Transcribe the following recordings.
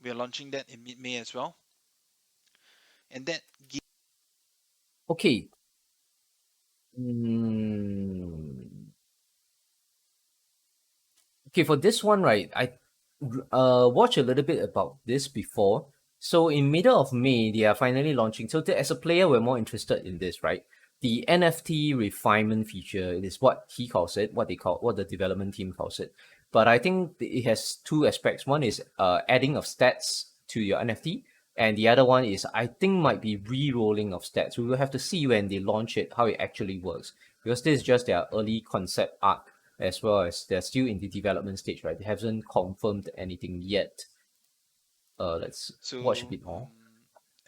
We are launching that in mid-May as well, and that Okay. Mm, okay, for this one, right, I watched a little bit about this before. So in middle of May, they are finally launching. So as a player, we're more interested in this, right? The NFT refinement feature is what he calls it, what the development team calls it. But I think it has two aspects. One is adding of stats to your NFT, and the other one is I think might be re-rolling of stats. We will have to see when they launch it how it actually works, because this is just their early concept art, as well as they're still in the development stage, right? They haven't confirmed anything yet. Let's watch a so bit more.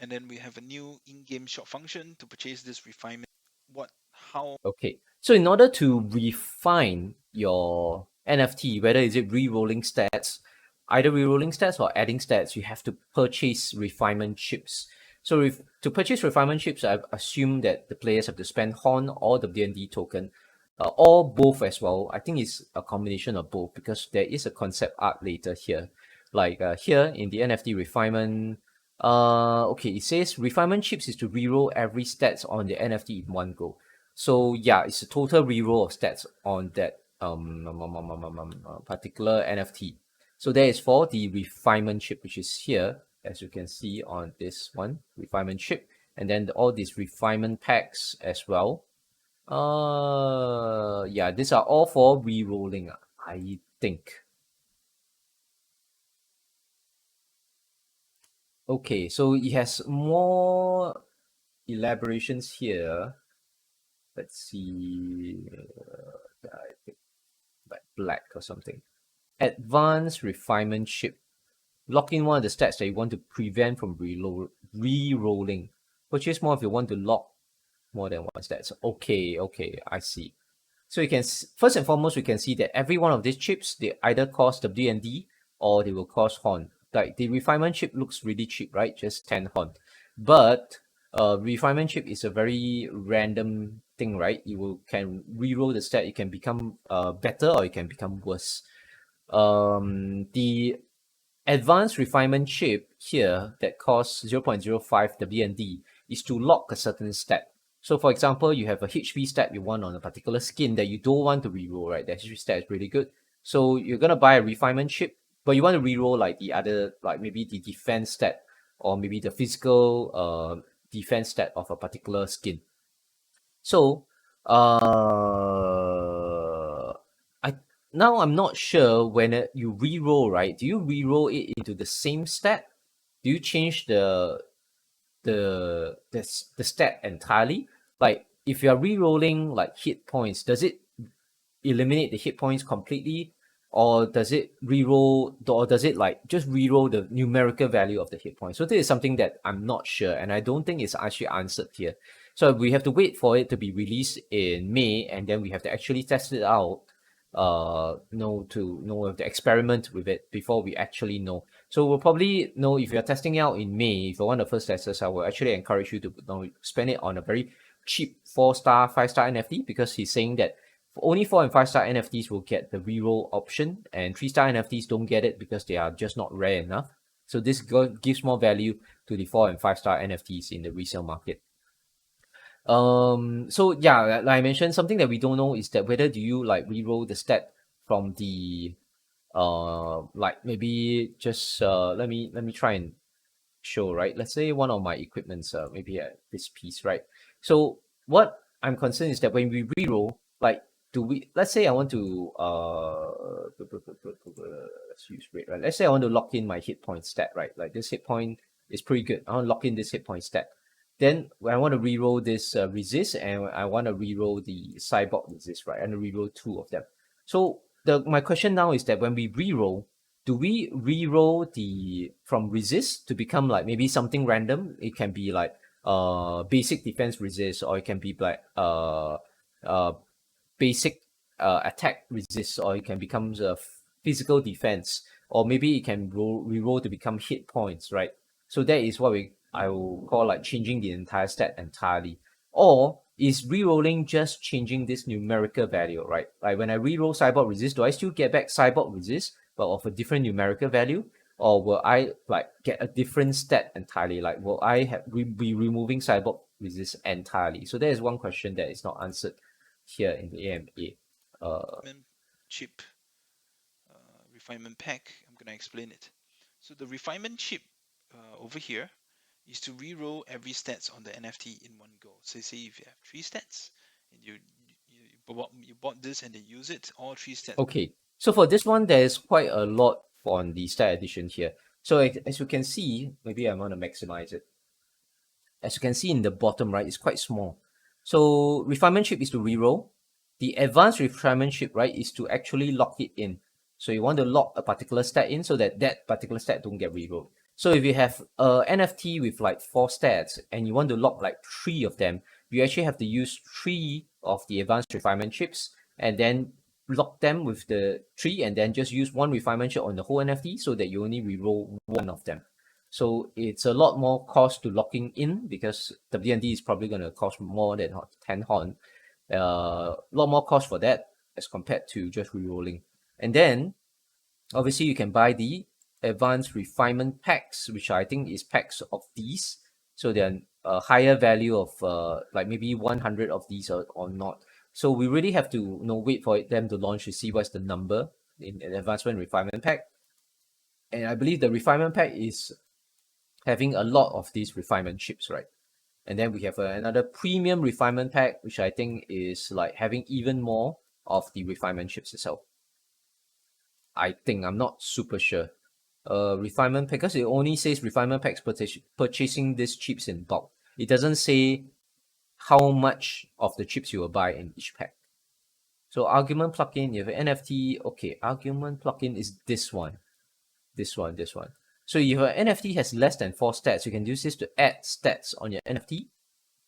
and then we have a new in-game shop function to purchase this refinement. What how Okay, so in order to refine your NFT, whether is it re-rolling stats, either re-rolling stats or adding stats, you have to purchase refinement chips. So if to purchase refinement chips, I assume that the players have to spend Horn or the DND token, or both as well. I think it's a combination of both because there is a concept art later here. Like here in the NFT refinement, okay, it says refinement chips is to reroll every stats on the NFT in one go. So yeah, it's a total reroll of stats on that particular NFT. So that is for the refinement chip, which is here, as you can see on this one, refinement chip, and then all these refinement packs as well. Yeah, these are all for re-rolling, I think. Okay, so it has more elaborations here. Let's see. I think like black or something. Advanced refinement chip. Lock in one of the stats that you want to prevent from re-rolling. Purchase more if you want to lock more than one stats. Okay, okay, I see. So you can first and foremost, we can see that every one of these chips, they either cost WND or they will cost Horn. Like the refinement chip looks really cheap, right? Just 10 Horn. But refinement chip is a very random thing, right? You will can reroll the stat, it can become better or it can become worse. The advanced refinement chip here that costs 0.05 WND is to lock a certain stat. So for example, you have a HP stat you want on a particular skin that you don't want to reroll, right? That HP stat is really good. So you're gonna buy a refinement chip, but you want to reroll like the other, like maybe the defense stat or maybe the physical defense stat of a particular skin. So I now I'm not sure when you re-roll, right? Do you re-roll it into the same stat? Do you change the stat entirely? Like if you're re-rolling like hit points, does it eliminate the hit points completely, or does it re-roll, or does it like just re-roll the numerical value of the hit points? So this is something that I'm not sure, and I don't think it's actually answered here. So we have to wait for it to be released in May, and then we have to actually test it out. We have to experiment with it before we actually know. So we'll probably know if you're testing it out in May. If you're one of the first testers, I will actually encourage you to spend it on a very cheap 4-star, 5-star NFT, because he's saying that only 4 and 5-star NFTs will get the reroll option, and 3-star NFTs don't get it because they are just not rare enough. So this gives more value to the 4 and 5-star NFTs in the resale market. So yeah, like I mentioned, something that we don't know is that whether do you like reroll the stat from the like maybe just let me try and show, right? Let's say one of my equipments, maybe this piece, right? So what I'm concerned is that when we reroll, like, do we? Let's say I want to let's use red, right? Let's say I want to lock in my hit point stat, right? Like this hit point is pretty good. I want to lock in this hit point stat. Then when I want to reroll this resist, and I want to reroll the cyborg resist, right? I want to reroll two of them. So my question now is that when we reroll, do we re-roll the from resist to become like maybe something random? It can be like basic defense resist, or it can be like uh basic attack resist, or it can become a physical defense, or maybe it can re-roll to become hit points, right? So that is what I will call like changing the entire stat entirely. Or is re-rolling just changing this numerical value, right? Like when I re-roll cyborg resist, do I still get back cyborg resist but of a different numerical value? or will I like get a different stat entirely? Like will I be removing cyborg resist entirely? So there is one question that is not answered here in the AMA. Chip refinement pack. I'm gonna explain it. So the refinement chip over here is to reroll every stats on the NFT in one go. So say if you have three stats and you bought this and then use it, all three stats. Okay, so for this one, there is quite a lot on the stat addition here. So as you can see, maybe I want to maximize it. As you can see in the bottom right, it's quite small. So refinement chip is to reroll. The advanced refinement chip, right, is to actually lock it in. So you want to lock a particular stat in so that that particular stat don't get rerolled. So if you have a NFT with like 4 stats and you want to lock like 3 of them, you actually have to use 3 of the advanced refinement chips and then lock them with the 3 and then just use one refinement chip on the whole NFT so that you only reroll one of them. So it's a lot more cost to locking in because WND is probably going to cost more than 10 HON. A lot more cost for that as compared to just rerolling. And then obviously you can buy the advanced refinement packs, which I think is packs of these. So they're a higher value of like maybe 100 of these or not. So we really have to wait for them to launch to see what's the number in an advancement refinement pack. And I believe the refinement pack is having a lot of these refinement chips, right? And then we have another premium refinement pack, which I think is like having even more of the refinement chips itself. I think I'm not super sure. Refinement pack, because it only says refinement packs purchasing these chips in bulk. It doesn't say how much of the chips you will buy in each pack. So argument plugin, you have an NFT. Okay, argument plugin is this one. This one. So if your NFT has less than 4 stats, you can use this to add stats on your NFT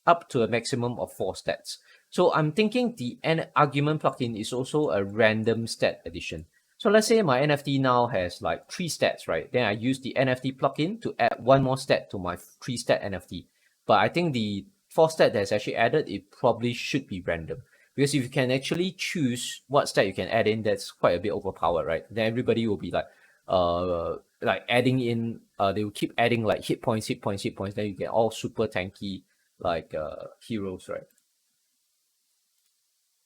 up to a maximum of 4 stats. So I'm thinking the argument plugin is also a random stat addition. So let's say my NFT now has like 3 stats, right? Then I use the NFT plugin to add one more stat to my 3 stat NFT. But I think the 4 stat that's actually added, it probably should be random. Because if you can actually choose what stat you can add in, that's quite a bit overpowered, right? Then everybody will be like adding in, they will keep adding like hit points, then you get all super tanky like heroes, right?